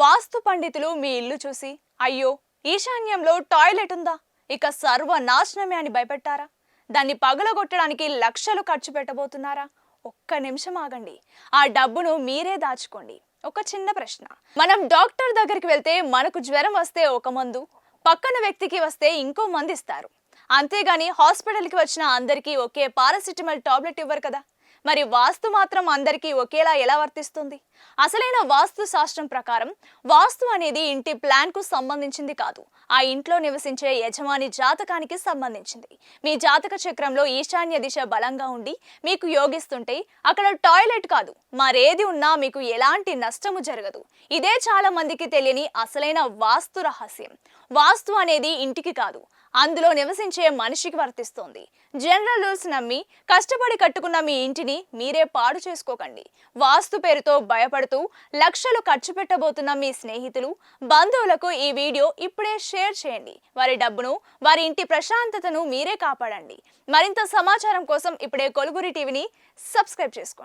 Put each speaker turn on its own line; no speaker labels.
వాస్తు పండితులు మీ ఇల్లు చూసి అయ్యో ఈశాన్యంలో టాయిలెట్ ఉందా ఇక సర్వనాశనమే అని భయపెట్టారా? దాన్ని పగలగొట్టడానికి లక్షలు ఖర్చు పెట్టబోతున్నారా? ఒక్క నిమిషం ఆగండి, ఆ డబ్బును మీరే దాచుకోండి. ఒక చిన్న ప్రశ్న, మనం డాక్టర్ దగ్గరికి వెళ్తే మనకు జ్వరం వస్తే ఒక మందు, పక్కన వ్యక్తికి వస్తే ఇంకో మందు ఇస్తారు. అంతేగాని హాస్పిటల్కి వచ్చిన అందరికీ ఒకే పారాసిటమాల్ టాబ్లెట్ ఇవ్వరు కదా. మరి వాస్తు మాత్రం అందరికీ ఒకేలా ఎలా వర్తిస్తుంది? అసలైన వాస్తు శాస్త్రం ప్రకారం వాస్తు అనేది ఇంటి ప్లాన్ కు సంబంధించింది కాదు, ఆ ఇంట్లో నివసించే యజమాని జాతకానికి సంబంధించింది. మీ జాతక చక్రంలో ఈశాన్య దిశ బలంగా ఉండి మీకు యోగిస్తుంటే అక్కడ టాయిలెట్ కాదు మరేది ఉన్నా మీకు ఎలాంటి నష్టము జరగదు. ఇదే చాలా మందికి తెలియని అసలైన వాస్తు రహస్యం. వాస్తు అనేది ఇంటికి కాదు, అందులో నివసించే మనిషికి వర్తిస్తుంది. జనరల్ రూల్స్ నమ్మి కష్టపడి కట్టుకున్న మీ ఇంటిని మీరే పాడు చేసుకోకండి. వాస్తు పేరుతో భయపడుతూ లక్షలు ఖర్చు పెట్టబోతున్న మీ స్నేహితులు, బంధువులకు ఈ వీడియో ఇప్పుడే షేర్ చేయండి. వారి డబ్బును, వారి ఇంటి ప్రశాంతతను మీరే కాపాడండి. మరింత సమాచారం కోసం ఇప్పుడే కొలుగురి టీవీని సబ్స్క్రైబ్ చేసుకోండి.